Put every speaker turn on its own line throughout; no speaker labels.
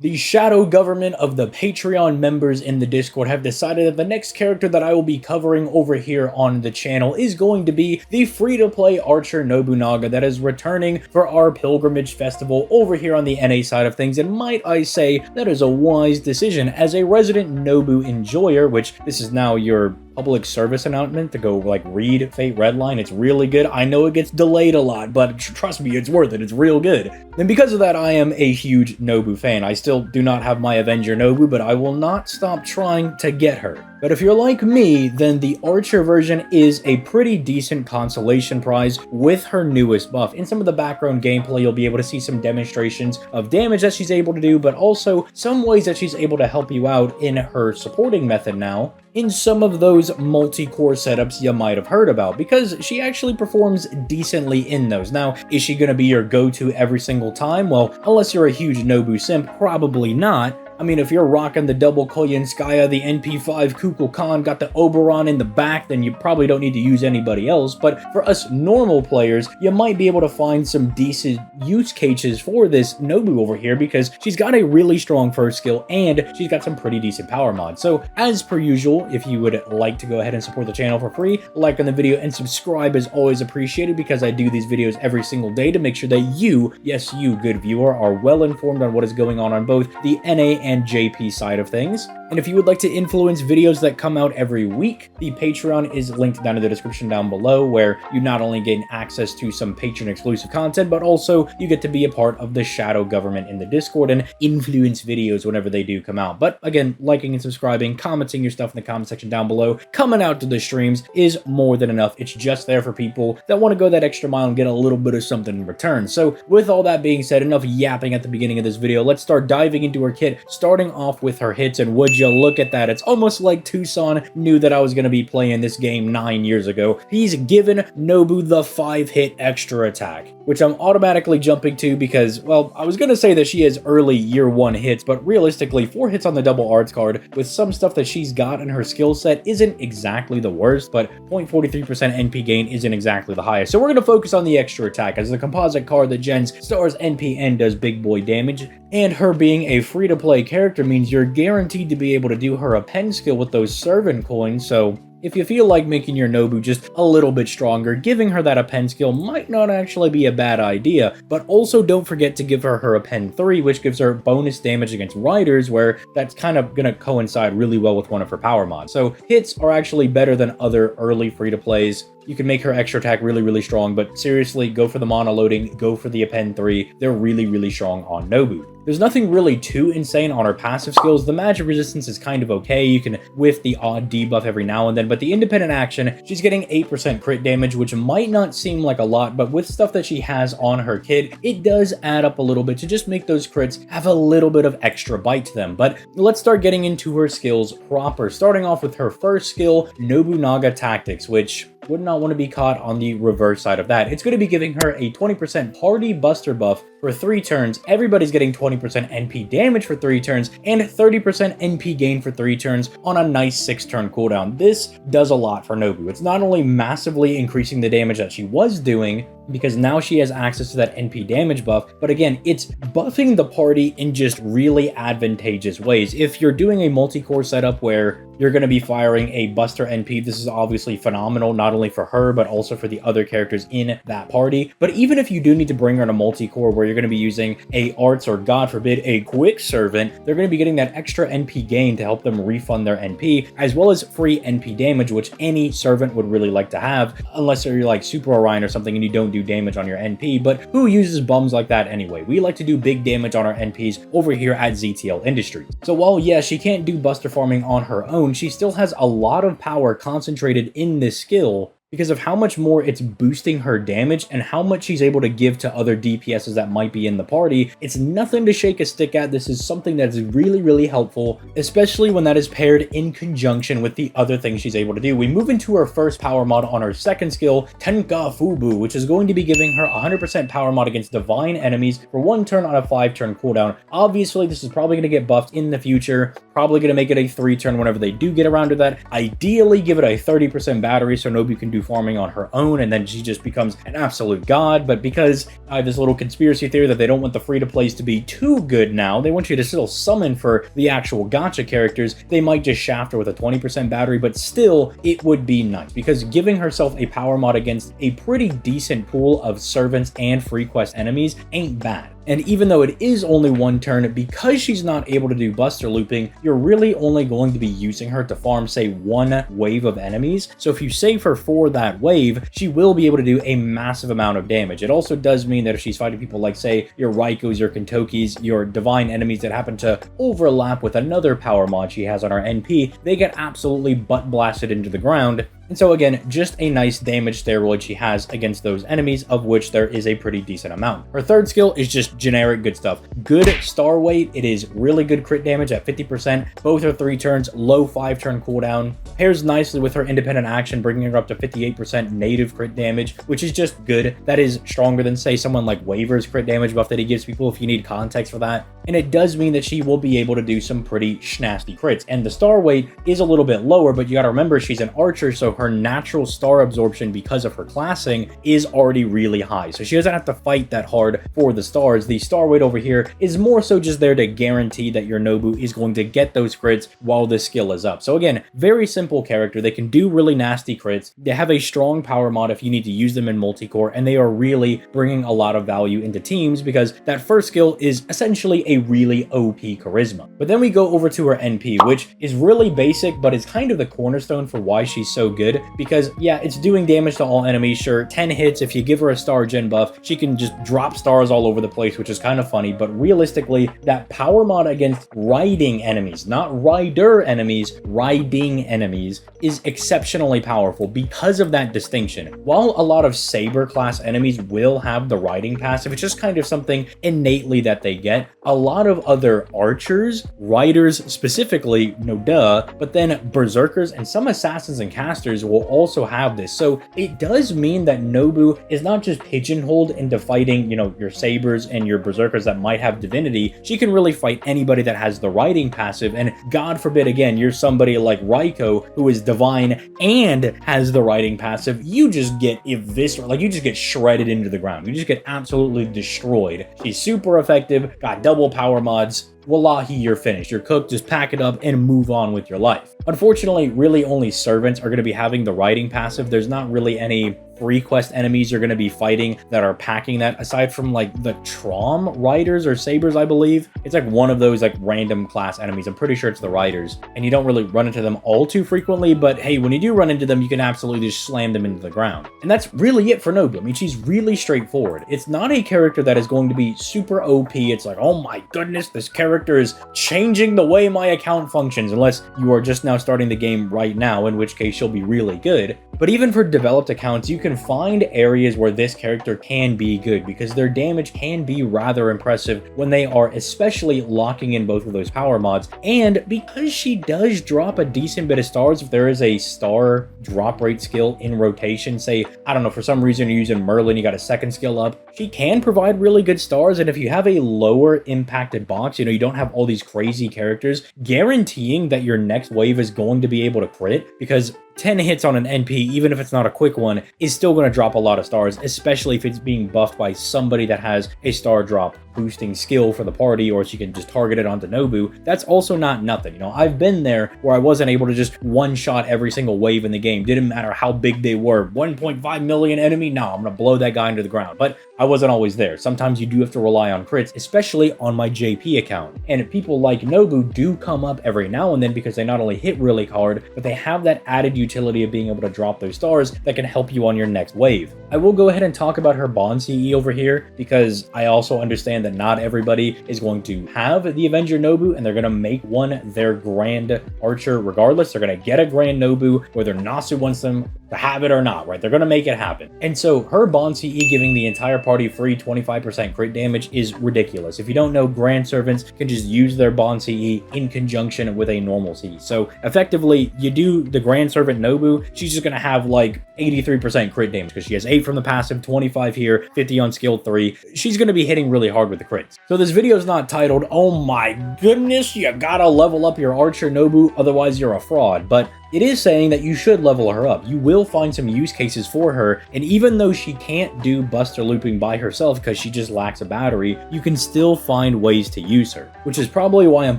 The shadow government of the Patreon members in the Discord have decided that the next character that I will be covering over here on the channel is going to be the free-to-play archer Nobunaga that is returning for our pilgrimage festival over here on the NA side of things, and might I say, that is a wise decision. As a resident Nobu enjoyer, which this is now your public service announcement to go like read Fate Redline. It's really good. I know it gets delayed a lot, but trust me, it's worth it. It's real good. And because of that, I am a huge Nobu fan. I still do not have my Avenger Nobu, but I will not stop trying to get her. But if you're like me, then the Archer version is a pretty decent consolation prize with her newest buff. In some of the background gameplay, you'll be able to see some demonstrations of damage that she's able to do, but also some ways that she's able to help you out in her supporting method now, in some of those multi-core setups you might have heard about, because she actually performs decently in those. Now, is she going to be your go-to every single time? Well, unless you're a huge Nobu simp, probably not. I mean, if you're rocking the double Koyenskaya, the NP5 Kukulkan, got the Oberon in the back, then you probably don't need to use anybody else. But for us normal players, you might be able to find some decent use cases for this Nobu over here, because she's got a really strong first skill and she's got some pretty decent power mods. So as per usual, if you would like to go ahead and support the channel for free, like on the video and subscribe is always appreciated, because I do these videos every single day to make sure that you, yes you good viewer, are well informed on what is going on both the NA and JP side of things. And if you would like to influence videos that come out every week, the Patreon is linked down in the description down below, where you not only gain access to some Patreon exclusive content, but also you get to be a part of the shadow government in the Discord and influence videos whenever they do come out. But again, liking and subscribing, commenting your stuff in the comment section down below, coming out to the streams is more than enough. It's just there for people that want to go that extra mile and get a little bit of something in return. So with all that being said, enough yapping at the beginning of this video, let's start diving into her kit, starting off with her hits. And would you look at that, it's almost like Tucson knew that I was going to be playing this game 9 years ago. He's given Nobu the 5-hit extra attack, which I'm automatically jumping to because, well, I was going to say that she has early year 1 hits, but realistically 4 hits on the double arts card with some stuff that she's got in her skill set isn't exactly the worst, but 0.43% NP gain isn't exactly the highest. So we're going to focus on the extra attack, as the composite card that gens stars NP and does big boy damage, and her being a free-to-play character means you're guaranteed to be able to do her append skill with those servant coins. So if you feel like making your Nobu just a little bit stronger, giving her that append skill might not actually be a bad idea. But also don't forget to give her append 3, which gives her bonus damage against riders, where that's kind of going to coincide really well with one of her power mods. So hits are actually better than other early free-to-plays. You can make her extra attack really, really strong, but seriously, go for the mono loading, go for the append 3. They're really, really strong on Nobu. There's nothing really too insane on her passive skills. The magic resistance is kind of okay. You can whiff the odd debuff every now and then, but the independent action, she's getting 8% crit damage, which might not seem like a lot, but with stuff that she has on her kit, it does add up a little bit to just make those crits have a little bit of extra bite to them. But let's start getting into her skills proper, starting off with her first skill, Nobunaga Tactics, which would not want to be caught on the reverse side of that. It's going to be giving her a 20% party buster buff for 3 turns. Everybody's getting 20% NP damage for 3 turns and 30% NP gain for 3 turns on a nice 6-turn cooldown. This does a lot for Nobu. It's not only massively increasing the damage that she was doing, because now she has access to that NP damage buff, but again, it's buffing the party in just really advantageous ways. If you're doing a multi-core setup where you're going to be firing a Buster NP, this is obviously phenomenal, not only for her, but also for the other characters in that party. But even if you do need to bring her in a multi-core where you're going to be using a Arts or, God forbid, a Quick Servant, they're going to be getting that extra NP gain to help them refund their NP, as well as free NP damage, which any Servant would really like to have, unless you're like Super Orion or something and you don't do damage on your NP, but who uses bums like that anyway? We like to do big damage on our NPs over here at ZTL Industries. So while, yeah, she can't do Buster farming on her own, she still has a lot of power concentrated in this skill, because of how much more it's boosting her damage and how much she's able to give to other DPSs that might be in the party. It's nothing to shake a stick at. This is something that's really, really helpful, especially when that is paired in conjunction with the other things she's able to do. We move into her first power mod on her second skill, Tenka Fubu, which is going to be giving her 100% power mod against divine enemies for 1 turn on a 5-turn cooldown. Obviously, this is probably going to get buffed in the future, probably going to make it a 3-turn whenever they do get around to that. Ideally, give it a 30% battery so Nobu can do farming on her own, and then she just becomes an absolute god. But because I have this little conspiracy theory that they don't want the free-to-plays to be too good now, they want you to still summon for the actual gacha characters, they might just shaft her with a 20% battery, but still, it would be nice, because giving herself a power mod against a pretty decent pool of servants and free quest enemies ain't bad. And even though it is only one turn, because she's not able to do buster looping, you're really only going to be using her to farm, say, one wave of enemies. So if you save her for that wave, she will be able to do a massive amount of damage. It also does mean that if she's fighting people like, say, your Raikos, your Kentokis, your divine enemies that happen to overlap with another power mod she has on her NP, they get absolutely butt blasted into the ground. And so again, just a nice damage steroid she has against those enemies, of which there is a pretty decent amount. Her third skill is just generic good stuff. Good star weight, it is really good crit damage at 50%, both are 3 turns, low 5-turn cooldown. Pairs nicely with her independent action, bringing her up to 58% native crit damage, which is just good. That is stronger than, say, someone like Waver's crit damage buff that he gives people, if you need context for that. And it does mean that she will be able to do some pretty schnasty crits. And the star weight is a little bit lower, but you gotta remember she's an archer, so her natural star absorption because of her classing is already really high. So she doesn't have to fight that hard for the stars. The star weight over here is more so just there to guarantee that your Nobu is going to get those crits while this skill is up. So again, very simple character. They can do really nasty crits. They have a strong power mod if you need to use them in multi-core, and they are really bringing a lot of value into teams because that first skill is essentially a really OP charisma. But then we go over to her NP, which is really basic, but it's kind of the cornerstone for why she's so good. Because yeah, it's doing damage to all enemies. Sure, 10 hits, if you give her a star gen buff, she can just drop stars all over the place, which is kind of funny. But realistically, that power mod against riding enemies, not rider enemies, riding enemies, is exceptionally powerful because of that distinction. While a lot of Saber class enemies will have the riding passive, it's just kind of something innately that they get. A lot of other archers, riders specifically, no duh, but then berserkers and some assassins and casters will also have this. So it does mean that Nobu is not just pigeonholed into fighting, you know, your sabers and your berserkers that might have divinity. She can really fight anybody that has the riding passive, and God forbid, again, you're somebody like Raiko who is divine and has the riding passive, you just get eviscerated, like you just get shredded into the ground. You just get absolutely destroyed. She's super effective, got double power mods. Wallahi, you're finished. You're cooked. Just pack it up and move on with your life. Unfortunately, really only servants are going to be having the riding passive. There's not really any free quest enemies you're going to be fighting that are packing that, aside from like the Trom riders or sabers, I believe. It's like one of those like random class enemies. I'm pretty sure it's the riders, and you don't really run into them all too frequently, but hey, when you do run into them, you can absolutely just slam them into the ground. And that's really it for Nobu. I mean, she's really straightforward. It's not a character that is going to be super OP. It's like, oh my goodness, this character is changing the way my account functions, unless you are just now starting the game right now, in which case she'll be really good. But even for developed accounts, you can find areas where this character can be good, because their damage can be rather impressive when they are especially locking in both of those power mods. And because she does drop a decent bit of stars, if there is a star drop rate skill in rotation, say, I don't know, for some reason you're using Merlin, you got a second skill up, she can provide really good stars. And if you have a lower impacted box, you know, you don't have all these crazy characters, guaranteeing that your next wave is going to be able to crit, because 10 hits on an NP, even if it's not a quick one, is still going to drop a lot of stars, especially if it's being buffed by somebody that has a star drop boosting skill for the party, or she can just target it onto Nobu. That's also not nothing. You know, I've been there where I wasn't able to just one-shot every single wave in the game. Didn't matter how big they were. 1.5 million enemy? No, I'm going to blow that guy into the ground. But I wasn't always there. Sometimes you do have to rely on crits, especially on my JP account. And people like Nobu do come up every now and then because they not only hit really hard, but they have that added utility of being able to drop those stars that can help you on your next wave. I will go ahead and talk about her bond CE over here, because I also understand that not everybody is going to have the Avenger Nobu, and they're going to make one their Grand Archer regardless. They're going to get a Grand Nobu, whether Nasu wants them to have it or not, right? They're going to make it happen. And so her bond CE giving the entire party free 25% crit damage is ridiculous. If you don't know, Grand Servants can just use their bond CE in conjunction with a normal CE. So effectively, you do the Grand Servant at Nobu, she's just gonna have like 83% crit damage because she has 8 from the passive, 25 here, 50 on skill 3. She's gonna be hitting really hard with the crits. So this video is not titled, "Oh my goodness, you gotta level up your Archer Nobu, otherwise you're a fraud," but it is saying that you should level her up. You will find some use cases for her, and even though she can't do buster looping by herself because she just lacks a battery, you can still find ways to use her, which is probably why I'm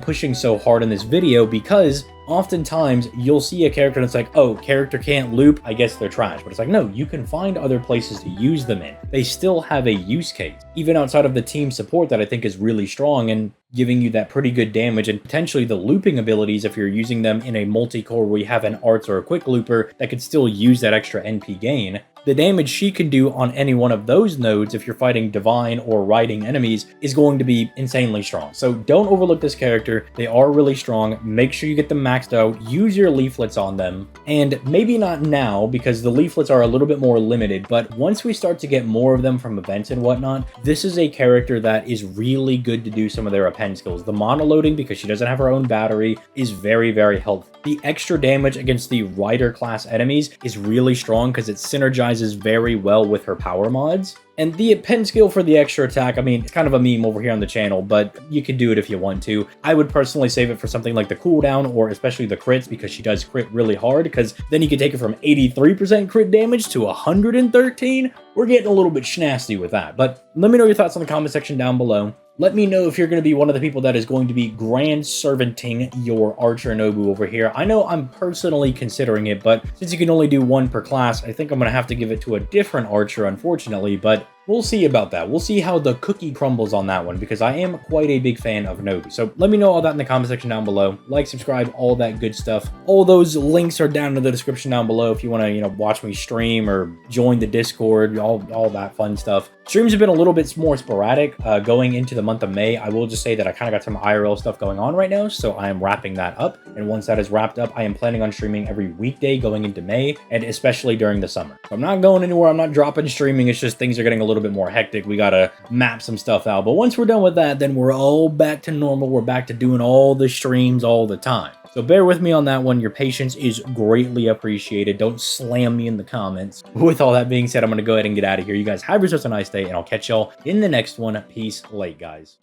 pushing so hard in this video, because oftentimes you'll see a character and it's like, oh, character can't loop, I guess they're trash. But it's like, no, you can find other places to use them in. They still have a use case, even outside of the team support that I think is really strong and giving you that pretty good damage, and potentially the looping abilities if you're using them in a multi-core where you have an arts or a quick looper that could still use that extra NP gain. The damage she can do on any one of those nodes if you're fighting divine or riding enemies is going to be insanely strong. So don't overlook this character. They are really strong. Make sure you get them maxed out. Use your leaflets on them. And maybe not now because the leaflets are a little bit more limited, but once we start to get more of them from events and whatnot, this is a character that is really good to do some of their append skills. The monoloading, because she doesn't have her own battery, is very, very helpful. The extra damage against the rider class enemies is really strong because it synergizes very well with her power mods. And the append skill for the extra attack, I mean, it's kind of a meme over here on the channel, but you can do it if you want to. I would personally save it for something like the cooldown or especially the crits, because she does crit really hard, because then you can take it from 83% crit damage to 113. We're getting a little bit schnasty with that, but let me know your thoughts in the comment section down below. Let me know if you're going to be one of the people that is going to be grand servanting your Archer Nobu over here. I know I'm personally considering it, but since you can only do one per class, I think I'm going to have to give it to a different Archer, unfortunately, but we'll see about that. We'll see how the cookie crumbles on that one, because I am quite a big fan of Nobu. So let me know all that in the comment section down below. Like, subscribe, all that good stuff. All those links are down in the description down below if you want to, watch me stream or join the Discord, all that fun stuff. Streams have been a little bit more sporadic going into the month of May. I will just say that I kind of got some IRL stuff going on right now, so I am wrapping that up. And once that is wrapped up, I am planning on streaming every weekday going into May, and especially during the summer. So I'm not going anywhere. I'm not dropping streaming. It's just things are getting a little bit more hectic. We gotta map some stuff out. But once we're done with that, then we're all back to normal. We're back to doing all the streams all the time. So bear with me on that one. Your patience is greatly appreciated. Don't slam me in the comments. With all that being said, I'm going to go ahead and get out of here. You guys have yourselves a nice day, and I'll catch y'all in the next one. Peace late, guys.